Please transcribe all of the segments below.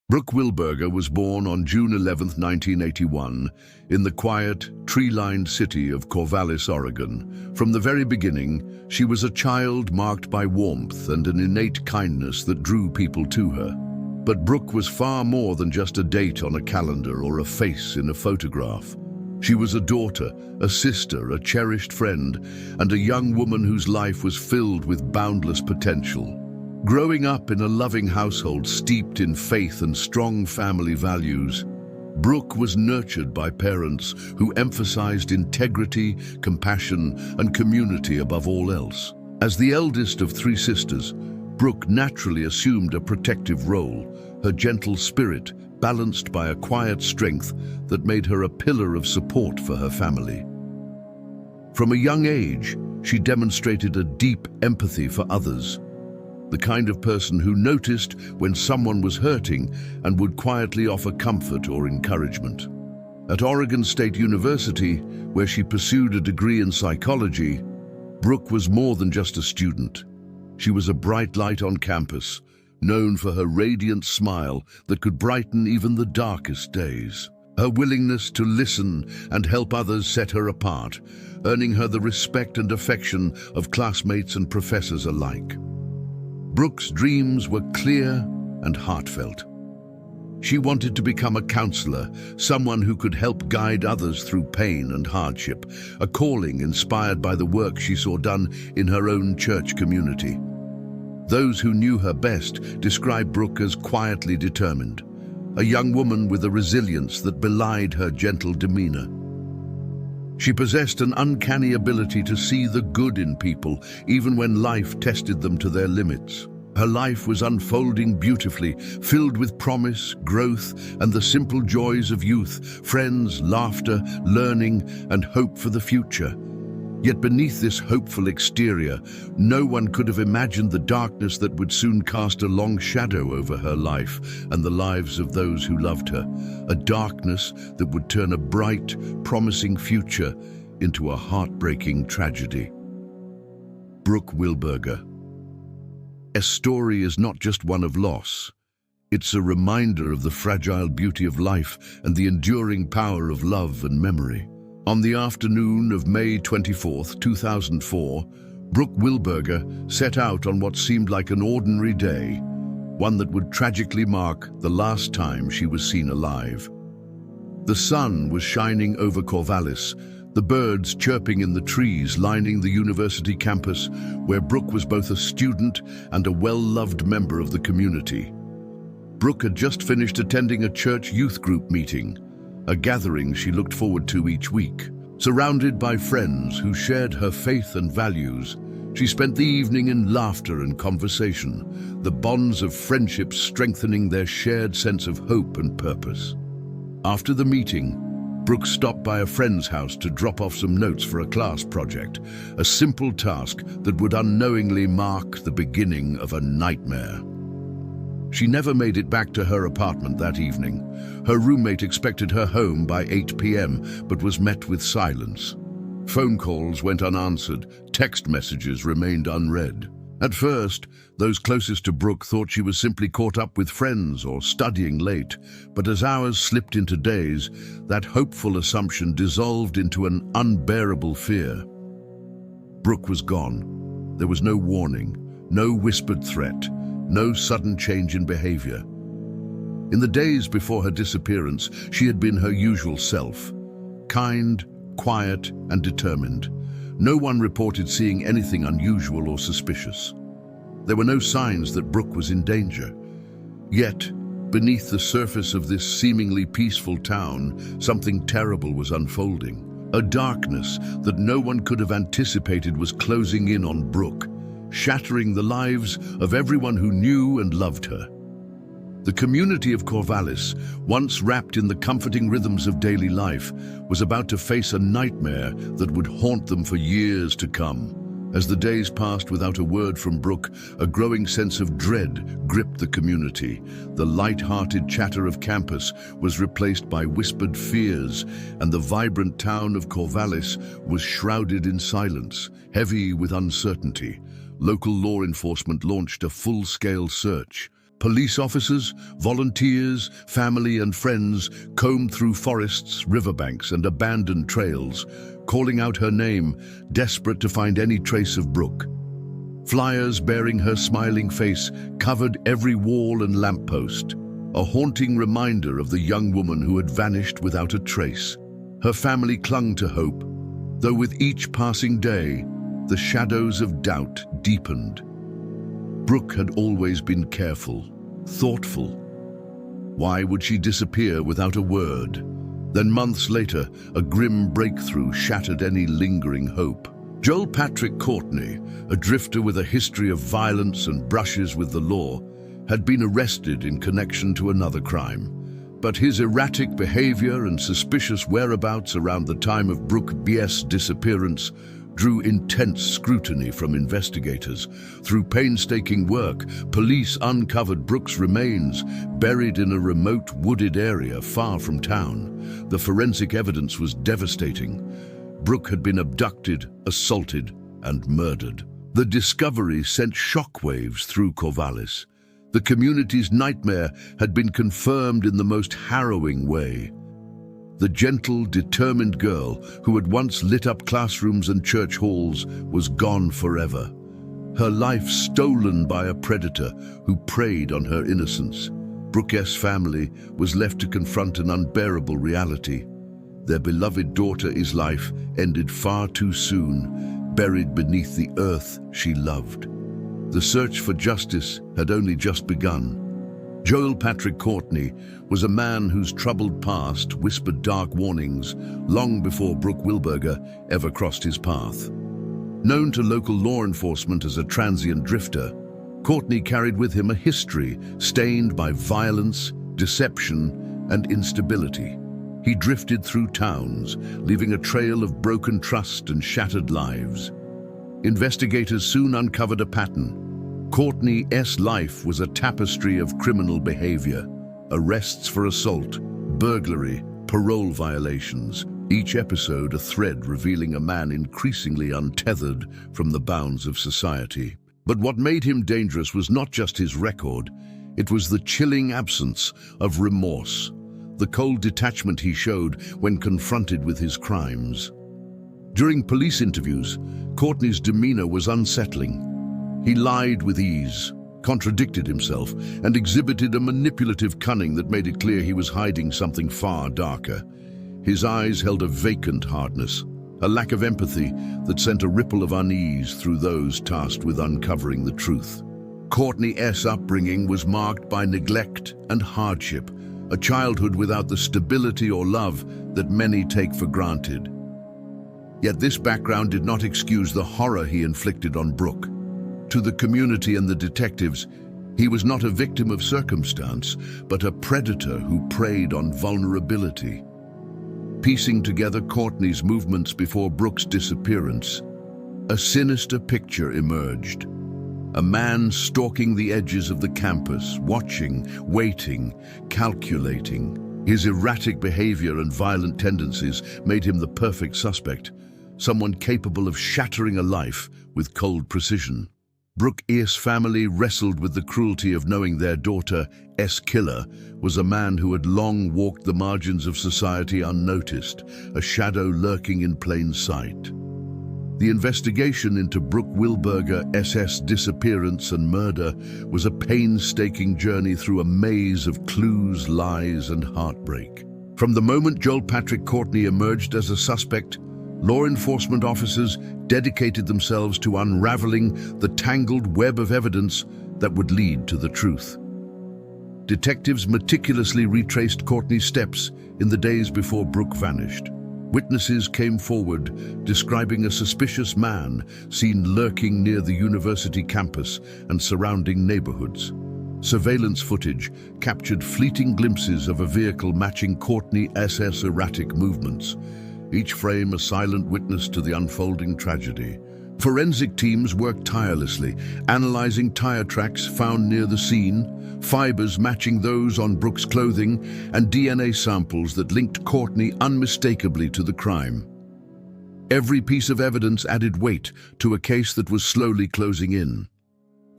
Brooke Wilberger was born on June 11, 1981, in the quiet, tree-lined city of Corvallis, Oregon. From the very beginning, she was a child marked by warmth and an innate kindness that drew people to her. But Brooke was far more than just a date on a calendar or a face in a photograph. She was a daughter, a sister, a cherished friend, and a young woman whose life was filled with boundless potential. Growing up in a loving household steeped in faith and strong family values, Brooke was nurtured by parents who emphasized integrity, compassion, and community above all else. As the eldest of three sisters, Brooke naturally assumed a protective role, her gentle spirit balanced by a quiet strength that made her a pillar of support for her family. From a young age, she demonstrated a deep empathy for others, the kind of person who noticed when someone was hurting and would quietly offer comfort or encouragement. At Oregon State University, where she pursued a degree in psychology, Brooke was more than just a student. She was a bright light on campus, known for her radiant smile that could brighten even the darkest days. Her willingness to listen and help others set her apart, earning her the respect and affection of classmates and professors alike. Brooke's dreams were clear and heartfelt. She wanted to become a counselor, someone who could help guide others through pain and hardship, a calling inspired by the work she saw done in her own church community. Those who knew her best described Brooke as quietly determined, a young woman with a resilience that belied her gentle demeanor. She possessed an uncanny ability to see the good in people, even when life tested them to their limits. Her life was unfolding beautifully, filled with promise, growth, and the simple joys of youth, friends, laughter, learning, and hope for the future. Yet beneath this hopeful exterior, no one could have imagined the darkness that would soon cast a long shadow over her life and the lives of those who loved her, a darkness that would turn a bright, promising future into a heartbreaking tragedy. Brooke Wilberger. A story is not just one of loss. It's a reminder of the fragile beauty of life and the enduring power of love and memory. On the afternoon of May 24, 2004, Brooke Wilberger set out on what seemed like an ordinary day, one that would tragically mark the last time she was seen alive. The sun was shining over Corvallis, the birds chirping in the trees lining the university campus, where Brooke was both a student and a well-loved member of the community. Brooke had just finished attending a church youth group meeting, a gathering she looked forward to each week. Surrounded by friends who shared her faith and values, she spent the evening in laughter and conversation, the bonds of friendship strengthening their shared sense of hope and purpose. After the meeting, Brooke stopped by a friend's house to drop off some notes for a class project, a simple task that would unknowingly mark the beginning of a nightmare. She never made it back to her apartment that evening. Her roommate expected her home by 8 p.m., but was met with silence. Phone calls went unanswered, text messages remained unread. At first, those closest to Brooke thought she was simply caught up with friends or studying late, but as hours slipped into days, that hopeful assumption dissolved into an unbearable fear. Brooke was gone. There was no warning, no whispered threat, no sudden change in behavior. In the days before her disappearance, she had been her usual self, kind, quiet, and determined. No one reported seeing anything unusual or suspicious. There were no signs that Brooke was in danger. Yet, beneath the surface of this seemingly peaceful town, something terrible was unfolding. A darkness that no one could have anticipated was closing in on Brooke, shattering the lives of everyone who knew and loved her. The community of Corvallis, once wrapped in the comforting rhythms of daily life, was about to face a nightmare that would haunt them for years to come. As the days passed without a word from Brooke, a growing sense of dread gripped the community. The light-hearted chatter of campus was replaced by whispered fears, and the vibrant town of Corvallis was shrouded in silence, heavy with uncertainty. Local law enforcement launched a full-scale search, Police officers, volunteers, family and friends combed through forests, riverbanks and abandoned trails, calling out her name, desperate to find any trace of Brooke. Flyers bearing her smiling face covered every wall and lamppost, a haunting reminder of the young woman who had vanished without a trace. Her family clung to hope, though with each passing day, the shadows of doubt deepened. Brooke had always been careful, thoughtful. Why would she disappear without a word? Then months later, a grim breakthrough shattered any lingering hope. Joel Patrick Courtney, a drifter with a history of violence and brushes with the law, had been arrested in connection to another crime. But his erratic behavior and suspicious whereabouts around the time of Brooke's disappearance drew intense scrutiny from investigators. Through painstaking work, police uncovered Brooke's remains buried in a remote wooded area far from town. The forensic evidence was devastating. Brooke had been abducted, assaulted, and murdered. The discovery sent shockwaves through Corvallis. The community's nightmare had been confirmed in the most harrowing way. The gentle, determined girl who had once lit up classrooms and church halls was gone forever. Her life stolen by a predator who preyed on her innocence. Brooke's family was left to confront an unbearable reality. Their beloved daughter's life ended far too soon, buried beneath the earth she loved. The search for justice had only just begun. Joel Patrick Courtney was a man whose troubled past whispered dark warnings long before Brooke Wilberger ever crossed his path. Known to local law enforcement as a transient drifter, Courtney carried with him a history stained by violence, deception, and instability. He drifted through towns, leaving a trail of broken trust and shattered lives. Investigators soon uncovered a pattern. Courtney's life was a tapestry of criminal behavior: arrests for assault, burglary, parole violations, each episode a thread revealing a man increasingly untethered from the bounds of society. But what made him dangerous was not just his record, it was the chilling absence of remorse, the cold detachment he showed when confronted with his crimes. During police interviews, Courtney's demeanor was unsettling. He lied with ease, contradicted himself, and exhibited a manipulative cunning that made it clear he was hiding something far darker. His eyes held a vacant hardness, a lack of empathy that sent a ripple of unease through those tasked with uncovering the truth. Courtney's upbringing was marked by neglect and hardship, a childhood without the stability or love that many take for granted. Yet this background did not excuse the horror he inflicted on Brooke. To the community and the detectives, he was not a victim of circumstance, but a predator who preyed on vulnerability. Piecing together Courtney's movements before Brooke's disappearance, a sinister picture emerged. A man stalking the edges of the campus, watching, waiting, calculating. His erratic behavior and violent tendencies made him the perfect suspect, someone capable of shattering a life with cold precision. Brooke's family wrestled with the cruelty of knowing their daughter's killer was a man who had long walked the margins of society unnoticed, a shadow lurking in plain sight. The investigation into Brooke Wilberger's disappearance and murder was a painstaking journey through a maze of clues, lies, and heartbreak. From the moment Joel Patrick Courtney emerged as a suspect, law enforcement officers dedicated themselves to unraveling the tangled web of evidence that would lead to the truth. Detectives meticulously retraced Courtney's steps in the days before Brooke vanished. Witnesses came forward describing a suspicious man seen lurking near the university campus and surrounding neighborhoods. Surveillance footage captured fleeting glimpses of a vehicle matching Courtney's erratic movements, each frame a silent witness to the unfolding tragedy. Forensic teams worked tirelessly, analyzing tire tracks found near the scene, fibers matching those on Brooke's clothing, and DNA samples that linked Courtney unmistakably to the crime. Every piece of evidence added weight to a case that was slowly closing in.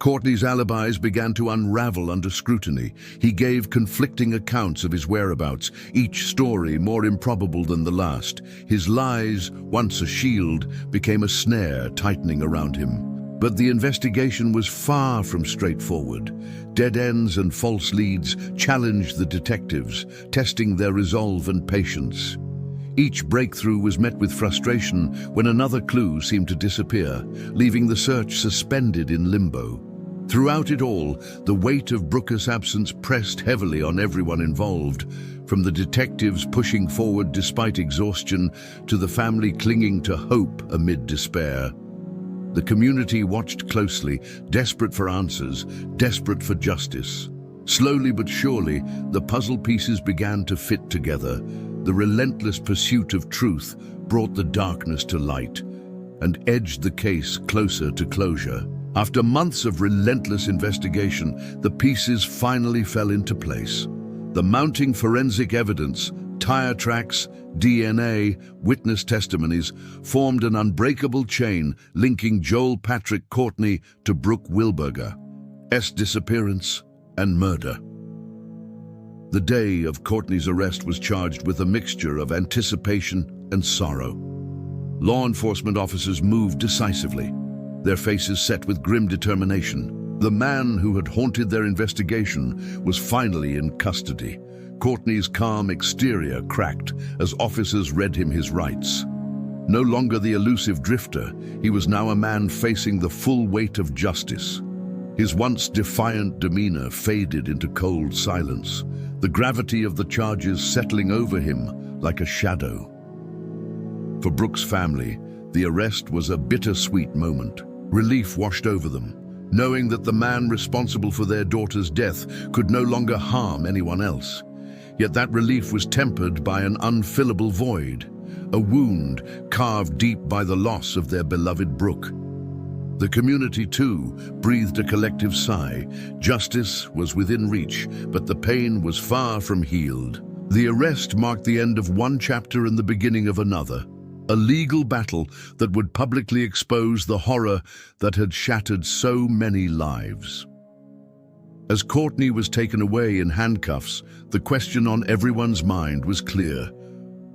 Courtney's alibis began to unravel under scrutiny. He gave conflicting accounts of his whereabouts, each story more improbable than the last. His lies, once a shield, became a snare tightening around him. But the investigation was far from straightforward. Dead ends and false leads challenged the detectives, testing their resolve and patience. Each breakthrough was met with frustration when another clue seemed to disappear, leaving the search suspended in limbo. Throughout it all, the weight of Brooke's absence pressed heavily on everyone involved, from the detectives pushing forward despite exhaustion to the family clinging to hope amid despair. The community watched closely, desperate for answers, desperate for justice. Slowly but surely, the puzzle pieces began to fit together. The relentless pursuit of truth brought the darkness to light and edged the case closer to closure. After months of relentless investigation, the pieces finally fell into place. The mounting forensic evidence, tire tracks, DNA, witness testimonies formed an unbreakable chain linking Joel Patrick Courtney to Brooke Wilberger's disappearance and murder. The day of Courtney's arrest was charged with a mixture of anticipation and sorrow. Law enforcement officers moved decisively, their faces set with grim determination. The man who had haunted their investigation was finally in custody. Courtney's calm exterior cracked as officers read him his rights. No longer the elusive drifter, he was now a man facing the full weight of justice. His once defiant demeanor faded into cold silence, the gravity of the charges settling over him like a shadow. For Brooke's family, the arrest was a bittersweet moment. Relief washed over them, knowing that the man responsible for their daughter's death could no longer harm anyone else. Yet that relief was tempered by an unfillable void, a wound carved deep by the loss of their beloved Brooke. The community, too, breathed a collective sigh. Justice was within reach, but the pain was far from healed. The arrest marked the end of one chapter and the beginning of another, a legal battle that would publicly expose the horror that had shattered so many lives. As Courtney was taken away in handcuffs, the question on everyone's mind was clear.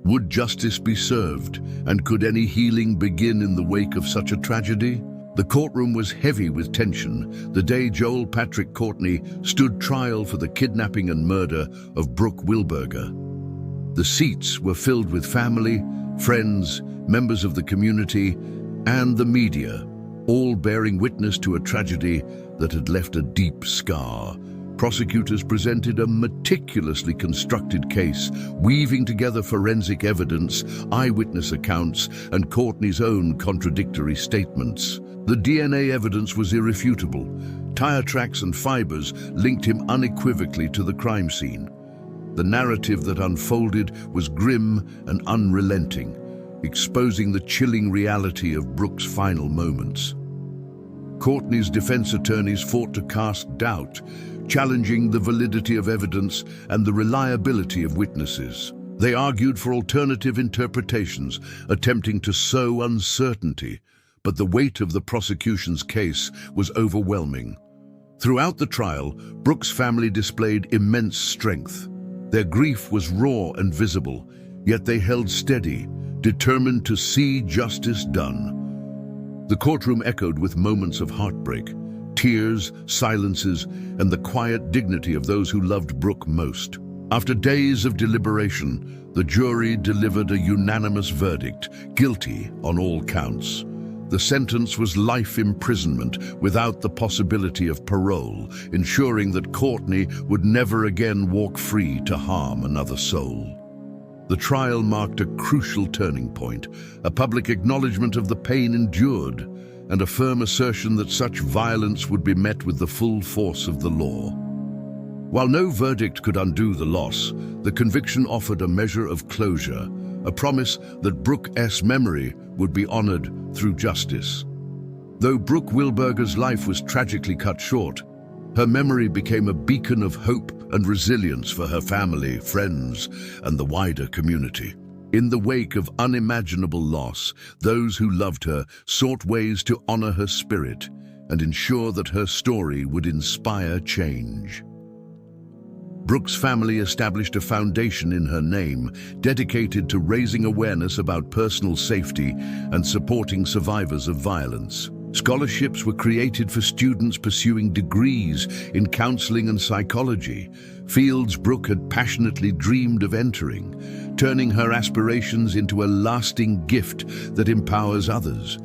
Would justice be served, and could any healing begin in the wake of such a tragedy? The courtroom was heavy with tension the day Joel Patrick Courtney stood trial for the kidnapping and murder of Brooke Wilberger. The seats were filled with family, friends, members of the community, and the media, all bearing witness to a tragedy that had left a deep scar. Prosecutors presented a meticulously constructed case, weaving together forensic evidence, eyewitness accounts, and Courtney's own contradictory statements. The DNA evidence was irrefutable. Tire tracks and fibers linked him unequivocally to the crime scene. The narrative that unfolded was grim and unrelenting, exposing the chilling reality of Brooke's final moments. Courtney's defense attorneys fought to cast doubt, challenging the validity of evidence and the reliability of witnesses. They argued for alternative interpretations, attempting to sow uncertainty, but the weight of the prosecution's case was overwhelming. Throughout the trial, Brooke's family displayed immense strength. Their grief was raw and visible, yet they held steady, determined to see justice done. The courtroom echoed with moments of heartbreak, tears, silences, and the quiet dignity of those who loved Brooke most. After days of deliberation, the jury delivered a unanimous verdict, guilty on all counts. The sentence was life imprisonment without the possibility of parole, ensuring that Courtney would never again walk free to harm another soul. The trial marked a crucial turning point, a public acknowledgement of the pain endured, and a firm assertion that such violence would be met with the full force of the law. While no verdict could undo the loss, the conviction offered a measure of closure, a promise that Brooke's memory would be honored through justice. Though Brooke Wilberger's life was tragically cut short, her memory became a beacon of hope and resilience for her family, friends, and the wider community. In the wake of unimaginable loss, those who loved her sought ways to honor her spirit, and ensure that her story would inspire change. Brooke's family established a foundation in her name, dedicated to raising awareness about personal safety and supporting survivors of violence. Scholarships were created for students pursuing degrees in counseling and psychology, fields Brooke had passionately dreamed of entering, turning her aspirations into a lasting gift that empowers others.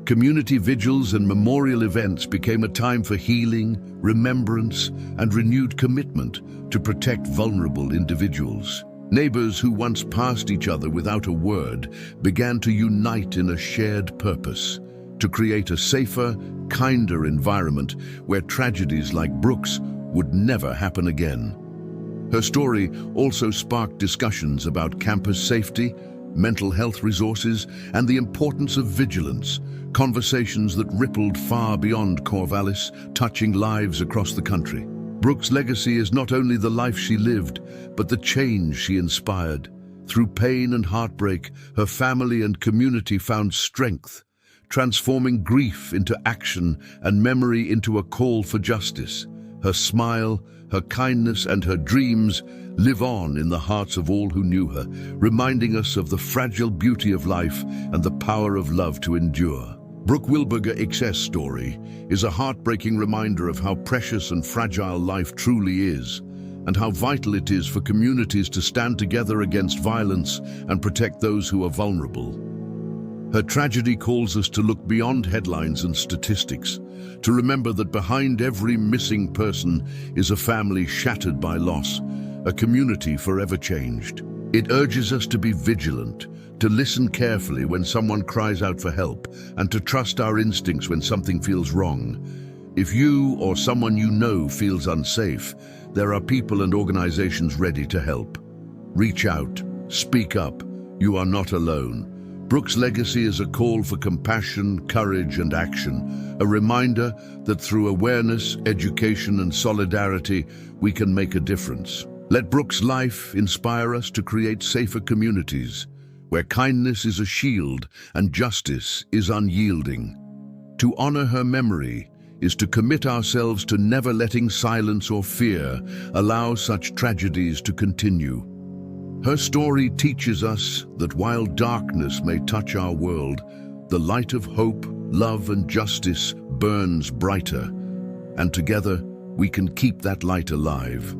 Community vigils and memorial events became a time for healing, remembrance, and renewed commitment to protect vulnerable individuals. Neighbors who once passed each other without a word began to unite in a shared purpose, to create a safer, kinder environment where tragedies like Brooke's would never happen again. Her story also sparked discussions about campus safety, mental health resources, and the importance of vigilance, conversations that rippled far beyond Corvallis, touching lives across the country. Brooke's legacy is not only the life she lived, but the change she inspired. Through pain and heartbreak, her family and community found strength, transforming grief into action and memory into a call for justice. Her smile, her kindness, and her dreams live on in the hearts of all who knew her, reminding us of the fragile beauty of life and the power of love to endure. Brooke Wilberger's story is a heartbreaking reminder of how precious and fragile life truly is, and how vital it is for communities to stand together against violence and protect those who are vulnerable. Her tragedy calls us to look beyond headlines and statistics, to remember that behind every missing person is a family shattered by loss, a community forever changed. It urges us to be vigilant, to listen carefully when someone cries out for help, and to trust our instincts when something feels wrong. If you or someone you know feels unsafe, there are people and organizations ready to help. Reach out, speak up. You are not alone. Brooke's legacy is a call for compassion, courage, and action, a reminder that through awareness, education, and solidarity, we can make a difference. Let Brooke's life inspire us to create safer communities, where kindness is a shield and justice is unyielding. To honor her memory is to commit ourselves to never letting silence or fear allow such tragedies to continue. Her story teaches us that while darkness may touch our world, the light of hope, love, and justice burns brighter, and together we can keep that light alive.